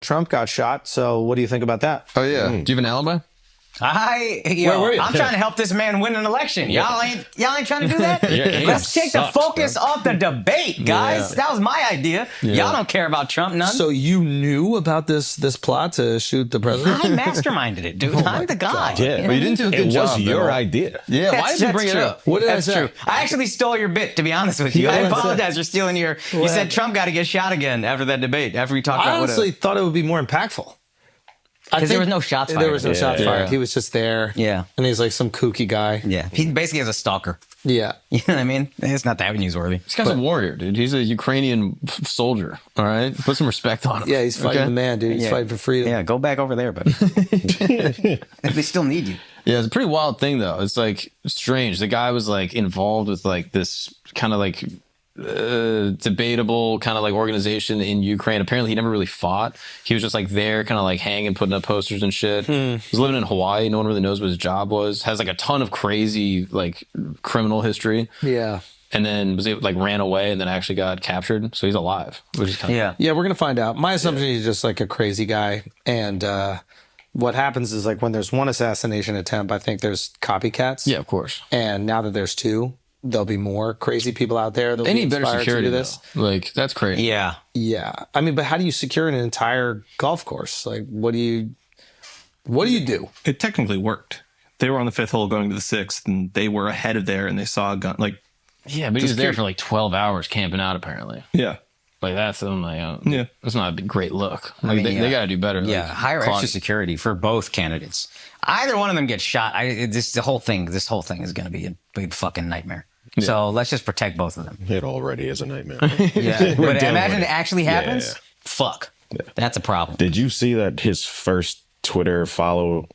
Trump got shot. So what do you think about that? Oh, yeah. Do you have an alibi? I'm trying to help this man win an election. Y'all ain't trying to do that? Let's take the focus off the debate, guys. That was my idea. Y'all don't care about Trump none. So you knew about this plot to shoot the president? I masterminded it, dude. I'm the guy. Yeah, but you didn't do a good job. It was your idea. Yeah, why did you bring it up? What did That's true. I actually stole your bit, to be honest with you. I apologize for stealing your... You said Trump got to get shot again after that debate, after we talked about... I honestly thought it would be more impactful. Because there was no shots fired. There was no shots fired. He was just there. Yeah. And he's like some kooky guy. Yeah. He basically is a stalker. Yeah. You know what I mean? It's not that newsworthy. This guy's a warrior, dude. He's a Ukrainian soldier, all right? Put some respect on him. Yeah, he's fighting the man, dude. He's fighting for freedom. Yeah, go back over there, buddy. They still need you. Yeah, it's a pretty wild thing, though. It's like strange. The guy was like involved with like this kind of like debatable kind of like organization in Ukraine. Apparently he never really fought. He was just like there kind of like hanging, putting up posters and shit. He's living in Hawaii. No one really knows what his job was. Has like a ton of crazy like criminal history. Yeah. And then ran away and then actually got captured. So he's alive, which is kind of... Yeah, we're going to find out. My assumption is he's just like a crazy guy. And what happens is like when there's one assassination attempt, I think there's copycats. Yeah, of course. And now that there's two, there'll be more crazy people out there. They need better security, this. Like, that's crazy. Yeah. Yeah. I mean, but how do you secure an entire golf course? Like, what do you do? It technically worked. They were on the 5th hole going to the 6th, and they were ahead of there, and they saw a gun. Like, yeah, but he was there for like 12 hours camping out, apparently. Yeah. Like, that's that's not a great look. Like, they got to do better. Yeah, hire extra security for both candidates. Either one of them gets shot. This whole thing is going to be a big fucking nightmare. Yeah. So let's just protect both of them. It already is a nightmare. Yeah, but imagine it actually happens. Yeah. Fuck, that's a problem. Did you see that his first Twitter follow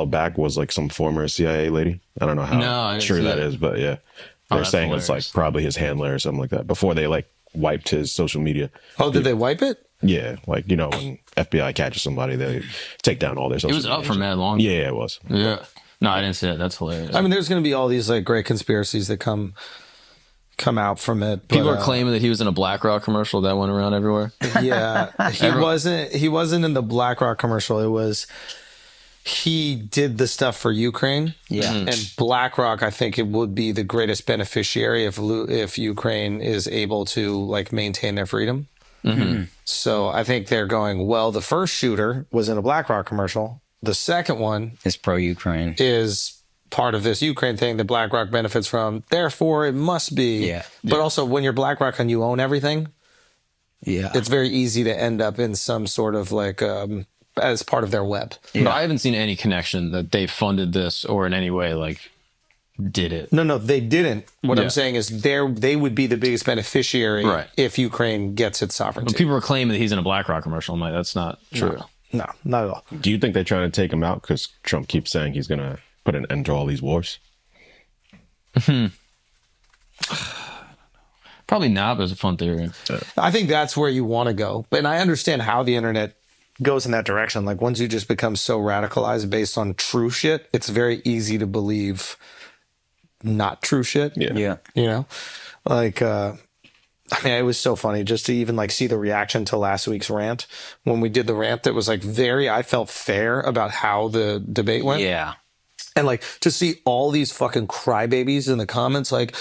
back was like some former CIA lady? I don't know how true that is, but yeah, they're saying hilarious. It's like probably his handler or something like that before they like wiped his social media. Oh, did they wipe it? Yeah, like, you know, when FBI catches somebody, they take down all their social media. It was up for mad long. Yeah, it was. Yeah. No, I didn't see it. That's hilarious. I mean, there's going to be all these like great conspiracies that come out from it. People are claiming that he was in a BlackRock commercial that went around everywhere. Yeah, he wasn't in the BlackRock commercial. It was he did the stuff for Ukraine. Yeah, and BlackRock, I think it would be the greatest beneficiary if Ukraine is able to like maintain their freedom. Mm-hmm. So I think they're going, well, the first shooter was in a BlackRock commercial. The second one is pro-Ukraine. Is part of this Ukraine thing that BlackRock benefits from. Therefore, it must be. Yeah. But also, when you're BlackRock and you own everything, it's very easy to end up in some sort of like as part of their web. Yeah. But I haven't seen any connection that they funded this or in any way like did it. No, they didn't. What I'm saying is they would be the biggest beneficiary if Ukraine gets its sovereignty. But people are claiming that he's in a BlackRock commercial. I'm like, that's not true. No, not at all. Do you think they're trying to take him out because Trump keeps saying he's going to put an end to all these wars? Probably not, but it's a fun theory. I think that's where you want to go. And I understand how the internet goes in that direction. Like once you just become so radicalized based on true shit, it's very easy to believe not true shit. Yeah. You know, like, I mean, it was so funny just to even like see the reaction to last week's rant. When we did the rant that was like I felt fair about how the debate went. Yeah. And like to see all these fucking crybabies in the comments, like,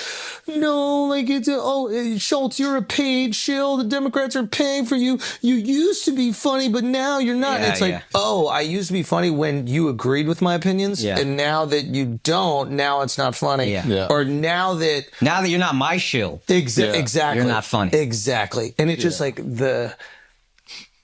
no, like Schulz, you're a paid shill. The Democrats are paying for you. You used to be funny, but now you're not. It's like, I used to be funny when you agreed with my opinions, and now that you don't, now it's not funny. Yeah. Or now that you're not my shill, exactly, you're not funny, exactly. And it's just like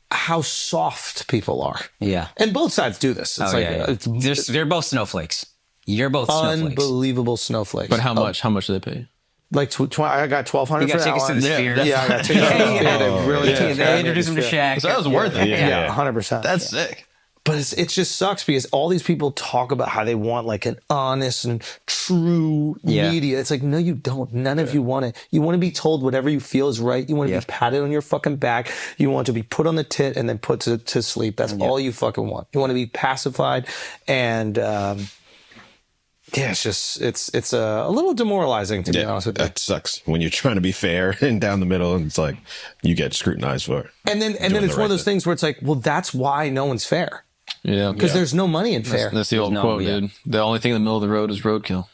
how soft people are. Yeah. And both sides do this. It's they're both snowflakes. You're both snowflakes. Unbelievable snowflakes. But how much? How much do they pay? Like I got $1,200 you got for tickets that to the Sphere. Yeah, I got tickets to the Sphere. They introduced him to Shaq. So that was worth it. Yeah, 100%. That's sick. But it just sucks because all these people talk about how they want like an honest and true media. It's like, no, you don't. None of you want it. You want to be told whatever you feel is right. You want to be patted on your fucking back. You want to be put on the tit and then put to sleep. That's all you fucking want. You want to be pacified and Yeah, it's just it's a little demoralizing to be honest with you. That sucks when you're trying to be fair and down the middle, and it's like you get scrutinized for it. And then it's one of those things where it's like, well, that's why no one's fair. Yeah, because there's no money in fair. That's the old quote, dude. The only thing in the middle of the road is roadkill.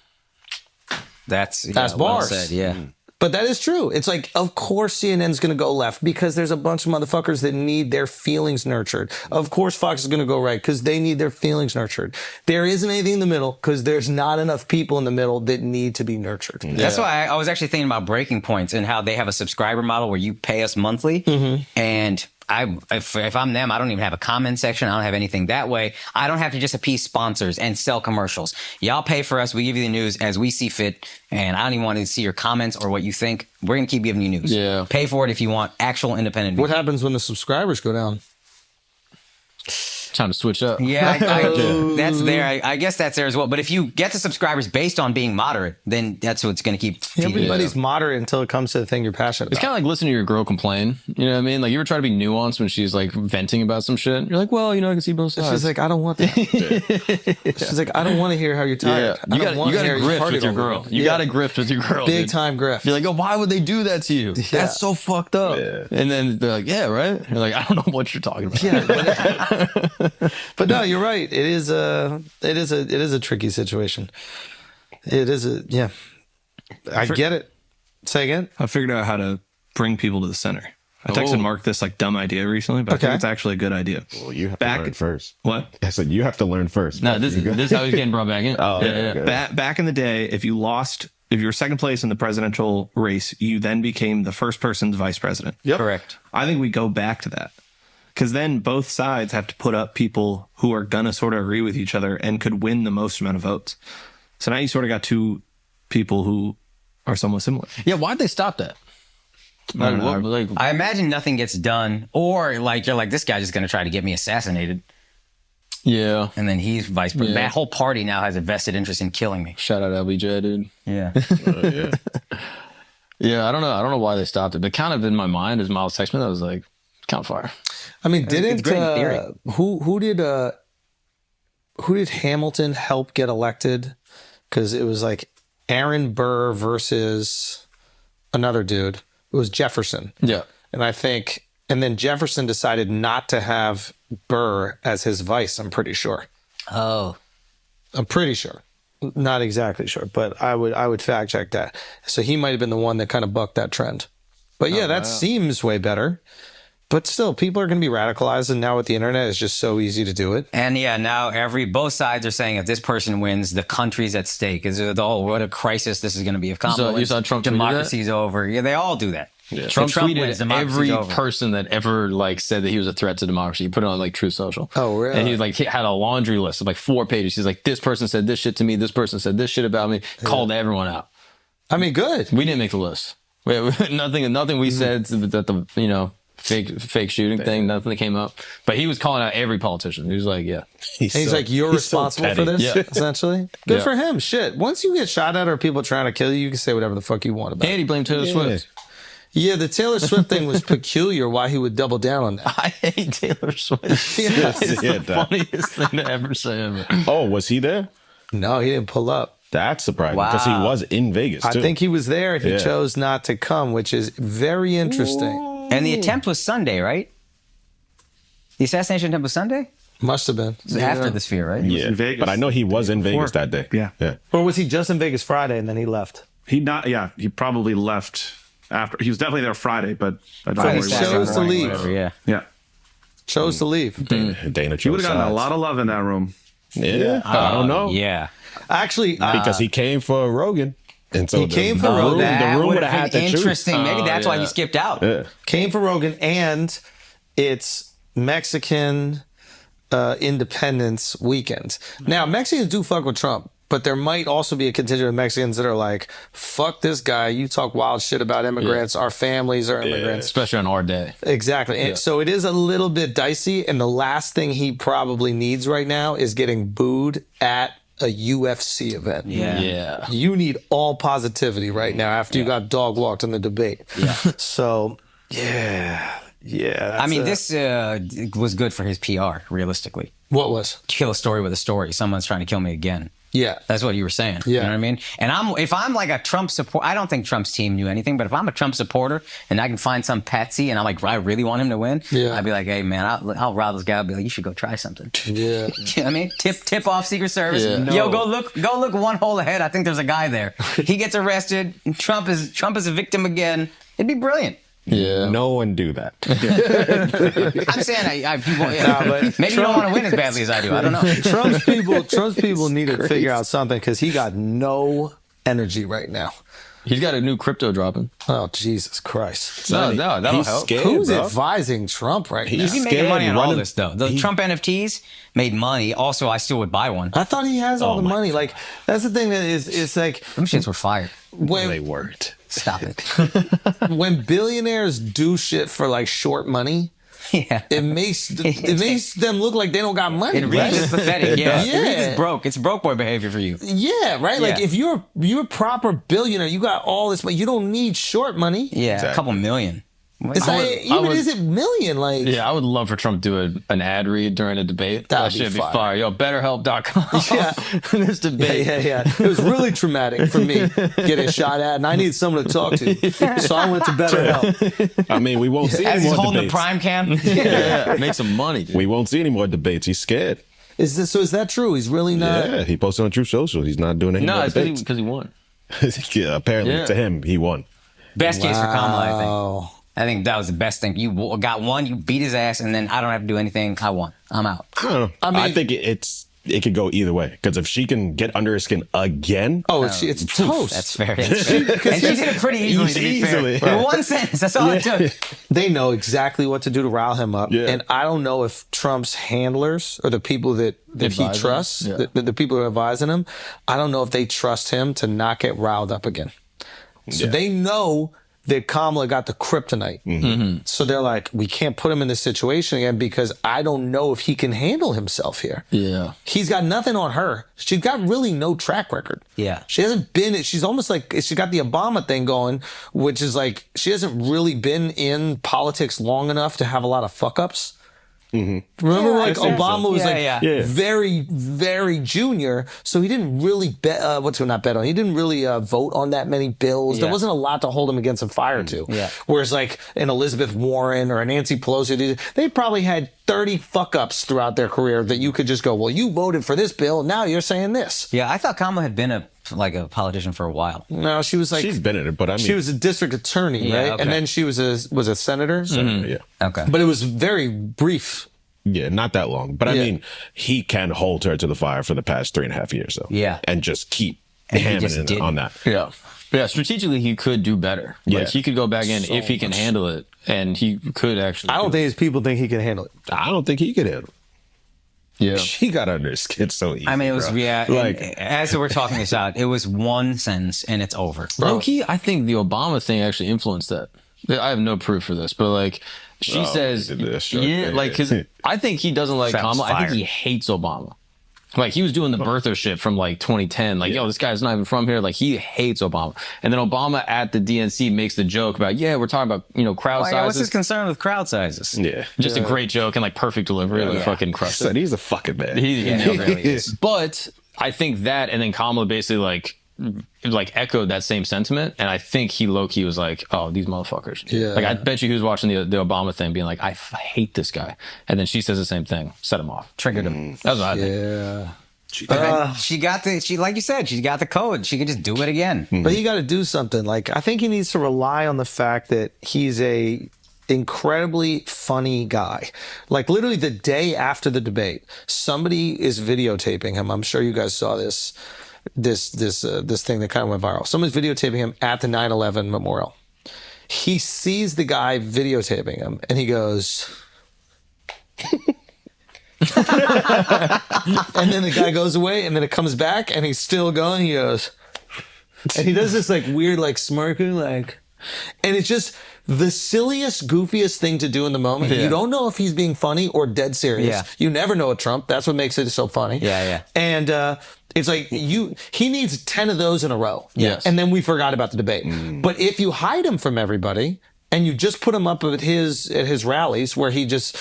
That's bars. Well said, yeah. But that is true. It's like, of course CNN's going to go left because there's a bunch of motherfuckers that need their feelings nurtured. Of course Fox is going to go right because they need their feelings nurtured. There isn't anything in the middle because there's not enough people in the middle that need to be nurtured. Yeah. That's why I was actually thinking about Breaking Points and how they have a subscriber model where you pay us monthly. And if I'm them, I don't even have a comment section. I don't have anything that way. I don't have to just appease sponsors and sell commercials. Y'all pay for us. We give you the news as we see fit. And I don't even want to see your comments or what you think. We're going to keep giving you news. Yeah. Pay for it if you want actual independent news. What happens when the subscribers go down? Time to switch up. Yeah, that's there. I guess that's there as well. But if you get the subscribers based on being moderate, then that's what's going to keep feeding. Everybody's moderate until it comes to the thing you're passionate about. It's kind of like listening to your girl complain. You know what I mean? Like, you ever try to be nuanced when she's like venting about some shit? You're like, well, you know, I can see both sides. She's like, I don't want that. She's like, I don't want to hear how you're tired. You got to grift with your girl. You got to grift with your girl. Big time grift. You're like, oh, why would they do that to you? That's so fucked up. Yeah. And then they're like, yeah, right? You're like, I don't know what you're talking about. Yeah, but no, you're right. It is a tricky situation. It is I get it. Say again. I figured out how to bring people to the center. I texted Mark this like dumb idea recently, but I think it's actually a good idea. Well, you have to learn first. What? I said you have to learn first. No, this is how he's getting brought back in. Back in the day, if you were second place in the presidential race, you then became the first person's vice president. Yep. Correct. I think we go back to that. Because then both sides have to put up people who are going to sort of agree with each other and could win the most amount of votes. So now you sort of got two people who are somewhat similar. Yeah, why'd they stop that? I don't know. I imagine nothing gets done, or like you're like, this guy's just going to try to get me assassinated. Yeah. And then he's vice president. That whole party now has a vested interest in killing me. Shout out LBJ, dude. Yeah. Yeah, I don't know why they stopped it. But kind of in my mind, as Miles texted me, I was like, kind of fire. I mean, who did Hamilton help get elected? Because it was like Aaron Burr versus another dude. It was Jefferson. Yeah. And then Jefferson decided not to have Burr as his vice, I'm pretty sure. Oh. I'm pretty sure. Not exactly sure, but I would fact check that. So he might have been the one that kind of bucked that trend. But yeah, that seems way better. But still, people are going to be radicalized, and now with the internet, it's just so easy to do it. And yeah, now both sides are saying if this person wins, the country's at stake. What a crisis this is going to be. If so you saw Trump democracy's over. Yeah, they all do that. Yeah. Trump tweeted every person that ever said that he was a threat to democracy. He put it on Truth Social. Oh, really? And he had a laundry list of 4 pages. He's like, this person said this shit to me. This person said this shit about me. Called everyone out. I mean, good. We didn't make the list. Nothing we said that the fake shooting thing, nothing that came up. But he was calling out every politician. He was like, yeah. He's like, you're responsible for this, essentially? Good for him. Shit. Once you get shot at or people trying to kill you, you can say whatever the fuck you want about it. And he blamed Taylor Swift. Yeah, the Taylor Swift thing was peculiar, why he would double down on that. I hate Taylor Swift. It's the funniest thing to ever say ever. Oh, was he there? No, he didn't pull up. That's surprising because he was in Vegas, too. I think he was there and he chose not to come, which is very interesting. And the attempt was Sunday, right? The assassination attempt was Sunday? Must have been. After the Sphere, right? Yeah, in Vegas. But I know he was in Vegas that day. Yeah. Or was he just in Vegas Friday and then he left? He probably left after. He was definitely there Friday, but I don't know where he chose to leave. Whatever, yeah. Chose to leave. Dana He would have gotten a lot of love in that room. Yeah. I don't know. Yeah. Actually, because he came for Rogan. And so he came for Rogan. That the room would would have had to choose. interesting. Maybe that's why he skipped out. Yeah. Came for Rogan, and it's Mexican Independence weekend. Now, Mexicans do fuck with Trump, but there might also be a contingent of Mexicans that are like, fuck this guy. You talk wild shit about immigrants. Our families are immigrants. Especially on our day. Exactly. And so it is a little bit dicey, and the last thing he probably needs right now is getting booed at a UFC event. Yeah. You need all positivity right now after you got dog walked in the debate. Yeah. So, yeah. I mean, this was good for his PR, realistically. What was? Kill a story with a story. Someone's trying to kill me again. Yeah. That's what you were saying. Yeah. You know what I mean? And if I'm like a Trump support, I don't think Trump's team knew anything, but if I'm a Trump supporter and I can find some patsy and I'm like, I really want him to win, I'd be like, hey man, I'll rob this guy. I'll be like, you should go try something. Yeah. You know what I mean? Tip off Secret Service. Yeah. Yo, go look one hole ahead. I think there's a guy there. He gets arrested. Trump is a victim again. It'd be brilliant. Yeah. No one do that. I'm saying people, but maybe you don't want to win as badly as I do. I don't know. Trump's people need to figure out something because he got no energy right now. He's got a new crypto dropping. Oh, Jesus Christ. No, that'll He's help. scared, Who's bro. advising Trump right now? He's making scared money on all running- this, though. The Trump NFTs made money. Also, I still would buy one. I thought he has all the my money. Like, that's the thing that is, it's like Them shits were fired. They when, weren't. Stop it. when billionaires do shit for like short money, Yeah. it makes them look like they don't got money. It really right? is pathetic. Yeah. Yeah. It really is broke. It's broke boy behavior for you. Yeah, right. Like Yeah. if you're a proper billionaire, you got all this money. You don't need short money. Yeah. Exactly. A couple million. It's like is it million? Like Yeah, I would love for Trump to do an ad read during a debate. That'd That be should be fire. fire. Yo, betterhelp.com. Yeah. This debate. Yeah. It was really traumatic for me getting shot at, and I needed someone to talk to. So I went to BetterHelp. I mean, we won't see As any he's more holding debates. the prime cam. Yeah, make some money. Dude. We won't see any more debates. He's scared. Is that true? He's really not. Yeah, he posted on True Social. He's not doing any No, more it's debates. because he won. Yeah, apparently Yeah. to him, he won. Best case for Kamala, I think. Wow. I think that was the best thing. You got one, you beat his ass, and then I don't have to do anything. I won. I'm out. I don't know. I mean- I think it could go either way. Because if she can get under his skin again, Oh, it's toast. That's fair. That's fair. And she did it pretty easily, to be fair. Easily. In one sentence. That's all it took. They know exactly what to do to rile him up. Yeah. And I don't know if Trump's handlers or the people that he Advise him? trusts, Yeah. the people who are advising him, I don't know if they trust him to not get riled up again. So they know that Kamala got the kryptonite. Mm-hmm. So they're like, we can't put him in this situation again because I don't know if he can handle himself here. Yeah. He's got nothing on her. She's got really no track record. Yeah. She hasn't been, she's almost like, she got the Obama thing going, which is like, she hasn't really been in politics long enough to have a lot of fuck ups. Remember, like think so. Obama was Yeah, like yeah. very, very junior, so he didn't really bet. Not bet on? He didn't really vote on that many bills. There Yeah. wasn't a lot to hold him against a fire to. Yeah. Whereas like an Elizabeth Warren or a Nancy Pelosi, they probably had 30 fuck ups throughout their career that you could just go, well, you voted for this bill, now you're saying this. Yeah, I thought Kamala had been a politician for a while. No, she was like she's been in it. But I mean, she was a district attorney, Yeah, right? okay. And then she was a senator. yeah. Okay. But it was very brief. Yeah, not that long. But I Yeah. mean, he can hold her to the fire for the past 3.5 years, though. Yeah. And just keep And he hammering just it didn't. on that. Yeah. Yeah, strategically he could do better. Yeah. Like he could go back in if he can handle it, and he could actually. I don't think his people think he can handle it. I don't think he could handle it. Yeah. She got under his skin so easy. I mean, it was, bro. yeah, Like, and as we're talking this out, it was one sentence and it's over. Low key, I think the Obama thing actually influenced that. I have no proof for this, but like she says, he did this, sure. yeah, like because I think he doesn't like Trump's Kamala. I think fired. he hates Obama. Like he was doing the birther shit from like 2010. Like, yo, this guy's not even from here. Like he hates Obama. And then Obama at the DNC makes the joke about, yeah, we're talking about, crowd Oh, yeah, what's his sizes. concern with crowd sizes? yeah. Just a great joke and like perfect delivery. Like fucking crushed it. Said he's a fucking man. He Yeah, nailed he it. really is. But I think that, and then Kamala basically like echoed that same sentiment, and I think he low key was like, "Oh, these motherfuckers." Yeah. Like I bet you he was watching the Obama thing, being like, "I hate this guy," and then she says the same thing, set him off, Triggered him. That's what I think. Yeah. But then she got like you said, she got the code. She could just do it again. But he got to do something. Like, I think he needs to rely on the fact that he's a incredibly funny guy. Like, literally the day after the debate, somebody is videotaping him. I'm sure you guys saw this thing that kind of went viral. Someone's videotaping him at the 9/11 memorial. He sees the guy videotaping him, and he goes. And then the guy goes away, and then it comes back, and he's still going. He goes, and he does this like weird, like smirking, like, and it's just the silliest, goofiest thing to do in the moment. Yeah. You don't know if he's being funny or dead serious. Yeah. You never know with Trump. That's what makes it so funny. Yeah, yeah. And it's like he needs 10 of those in a row. Yes. And then we forgot about the debate. But if you hide him from everybody and you just put him up at his rallies where he just,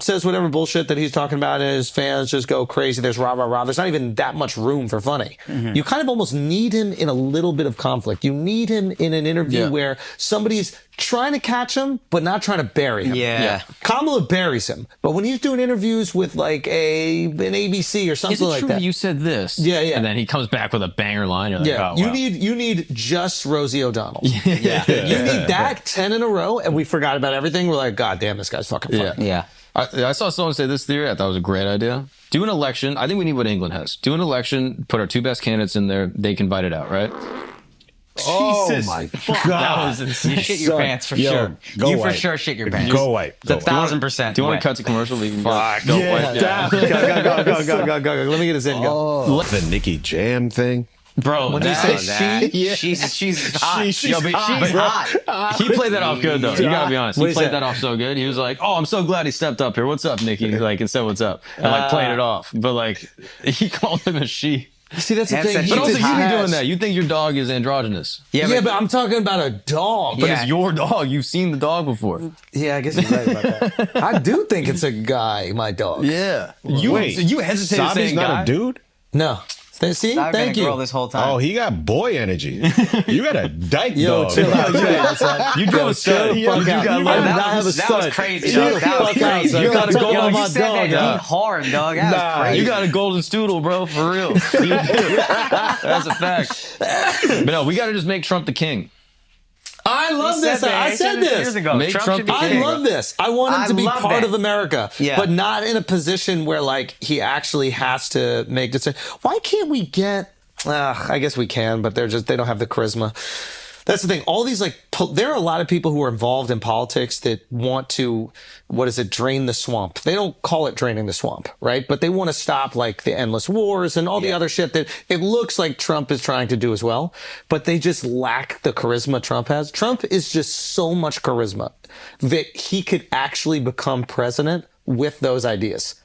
says whatever bullshit that he's talking about, and his fans just go crazy. There's rah, rah, rah. There's not even that much room for funny. You kind of almost need him in a little bit of conflict. You need him in an interview where somebody's trying to catch him, but not trying to bury him. Yeah. Kamala buries him. But when he's doing interviews with like an ABC or something Is it like true that. you said this? Yeah. And then he comes back with a banger line. You're like, oh, you wow. need just Rosie O'Donnell. You need that 10 in a row, and we forgot about everything. We're like, God damn, this guy's fucking funny. Yeah. I saw someone say this theory. I thought it was a great idea. Do an election. I think we need what England has. Do an election, put our 2 best candidates in there. They can fight it out, right? Oh my God. That was insane. You shit your pants for sure. Go you white. for sure shit your pants. Go white. It's 1,000%. Do you want wet. to cut to commercial? We can Go. white. Go. Let me get this in. Go. The Nicky Jam thing. Bro, When you say she, she's hot. She's Yo, but hot, she's bro. hot. he played that off good though. You gotta be honest. What He is played that? that off so good. He was like, "Oh, I'm so glad he stepped up here. What's up, Nicky?" Like instead, "What's up?" And like played it off. But like he called him a she. See, that's the That's thing. a- But also, did you be hot. doing that. You think your dog is androgynous. Yeah, but I'm talking about a dog. But Yeah. it's your dog. You've seen the dog before. Yeah, I guess you're right about that. I do think it's a guy, my dog. Yeah. Wait, you hesitated Sabi's saying not guy? a dude? No. See? I've been Thank a girl you. this whole time. Oh, he got boy energy. You got a dyke Yo, dog. chill out. Chill out, son. You drove a stud. Chill the fuck You out. got I love. did not have a that was stud. crazy, Chill dog. the That was fuck out, crazy. son. You gotta Stop go talking on about You my said dog, that dog. he hard, dog. That Nah, was crazy. You got a golden stoodle, bro, for real. That's a fact. But no, we got to just make Trump the king. I love this. I said years this. ago. Make Trump should be the I king. love this. I want him I to be love part that. of America, Yeah. but not in a position where like he actually has to make decisions. Why can't we get? I guess we can, but they don't have the charisma. That's the thing. All these there are a lot of people who are involved in politics that want to, drain the swamp. They don't call it draining the swamp, right? But they want to stop like the endless wars and all the other shit that it looks like Trump is trying to do as well. But they just lack the charisma Trump has. Trump is just so much charisma that he could actually become president with those ideas.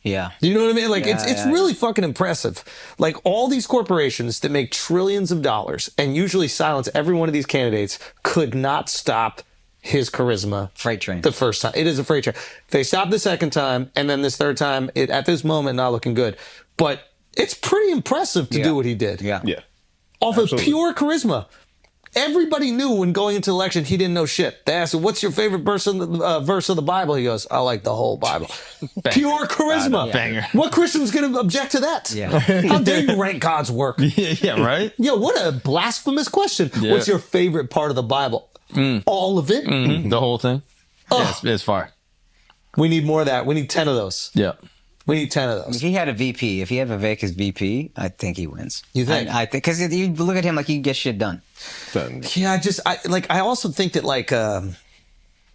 Yeah. You know what I mean? Like Yeah, it's yeah. really fucking impressive. Like all these corporations that make trillions of dollars and usually silence every one of these candidates could not stop his charisma. Freight train. The first time. It is a freight train. They stopped the second time, and then this third time, at this moment, not looking good. But it's pretty impressive to do what he did. Yeah. Yeah. Off of pure charisma. Everybody knew when going into the election he didn't know shit. They asked him, "What's your favorite verse of the Bible?" He goes, "I like the whole Bible." Pure charisma. Banger. What Christian's going to object to that? Yeah. How dare you rank God's work? Yeah, right? Yo, what a blasphemous question. Yeah. What's your favorite part of the Bible? All of it? The whole thing. Yeah, it's fire. We need more of that. We need 10 of those. Yeah. We need 10 of If those. he had a VP, if he had Vivek as VP, I think he wins. You think? I think because you look at him like he gets shit done. Yeah, I also think that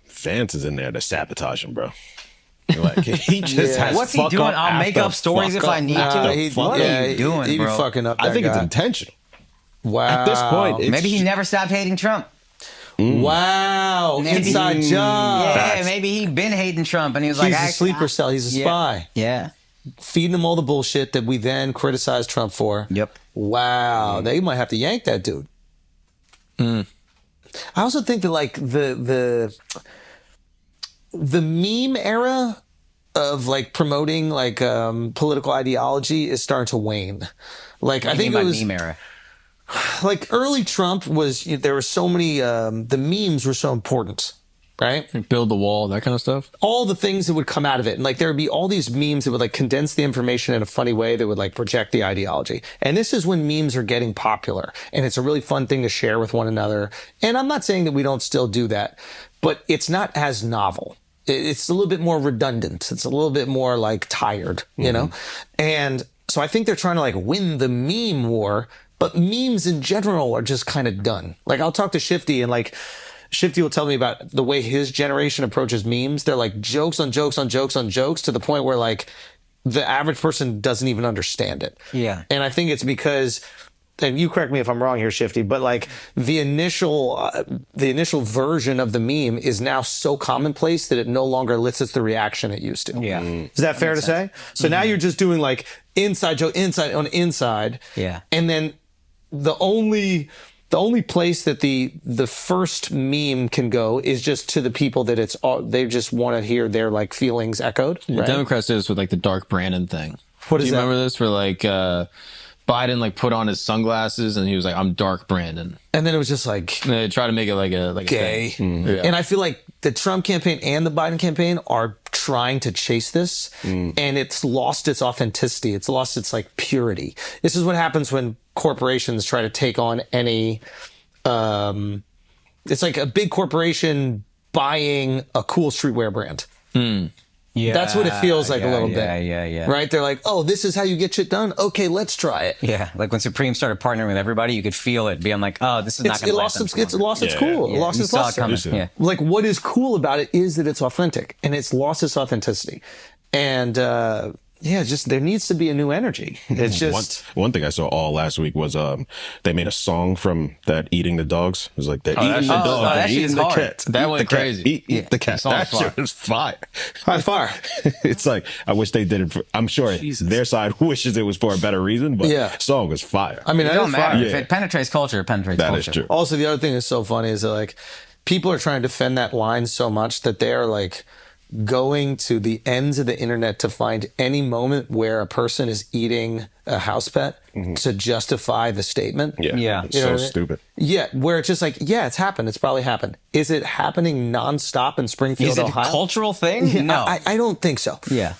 Vance is in there to sabotage him, bro. Like he just has What's he fuck doing? up I'll make after up stories fuck if I up need after to. fuck What up. are you doing, he be bro? fucking up that I think guy. it's intentional. Wow. At this point, it's, Maybe he never stopped hating Trump. Wow. Maybe Inside he- job. Yeah, maybe he been hating Trump, and he was He's like, a sleeper cell. He's a spy. Yeah. Feeding him all the bullshit that we then criticize Trump for. Yep. Wow. They might have to yank that dude. I also think that like the meme era of like promoting like political ideology is starting to wane. Like I think it was meme era. like early Trump was, there were so many, the memes were so important, right? Build the wall, that kind of stuff. All the things that would come out of it. And like there would be all these memes that would like condense the information in a funny way that would like project the ideology. And this is when memes are getting popular and it's a really fun thing to share with one another. And I'm not saying that we don't still do that, but it's not as novel. It's a little bit more redundant. It's a little bit more like tired, you know? And so I think they're trying to like win the meme war, but memes in general are just kind of done. Like I'll talk to Shifty and like Shifty will tell me about the way his generation approaches memes. They're like jokes on jokes on jokes on jokes to the point where like the average person doesn't even understand it. Yeah. And I think it's because, and you correct me if I'm wrong here, Shifty, but like the initial version of the meme is now so commonplace that it no longer elicits the reaction it used to. Yeah. Is that fair to say? So now you're just doing like inside joke, inside on inside. Yeah. And then the only the only place that the first meme can go is just to the people that they just want to hear their like feelings echoed. The Right? Democrats did this with like the dark Brandon thing. What Do is you that? remember this? Where like Biden like put on his sunglasses and he was like, "I'm dark Brandon." And then it was just like And they try to make it like a gay. Yeah. And I feel like the Trump campaign and the Biden campaign are trying to chase this, and it's lost its authenticity. It's lost its like purity. This is what happens when corporations try to take on any. It's like a big corporation buying a cool streetwear brand. Yeah, That's what it feels like a little bit. Yeah. Right? They're like, oh, this is how you get shit done. Okay, let's try it. Yeah, like when Supreme started partnering with everybody, you could feel it being like, oh, this is not going It to lost last. its Yeah. cool. It lost you its saw it luster. coming. Yeah. Like what is cool about it is that it's authentic, and it's lost its authenticity. And just there needs to be a new energy. It's just one thing I saw all last week was they made a song from that eating the dogs. It was like they're eating the shit- dog, that they're shit eating is the hard. cat. That Eat went the cat. crazy. Eat the cat. song That was fire. shit was fire. high fire. It's like I wish they did it. I'm sure their side wishes it was for a better reason, but song was fire. I mean, It that don't is matter. fire. If it penetrates culture, it penetrates That culture. is true. Also, the other thing that's so funny is that like people are trying to defend that line so much that they are like going to the ends of the internet to find any moment where a person is eating a house pet to justify the statement. Yeah. It's You know so what I mean? stupid. Yeah, where it's just like, yeah, it's happened. It's probably happened. Is it happening nonstop in Springfield, Is it a Ohio? cultural thing? No. I don't think so. Yeah.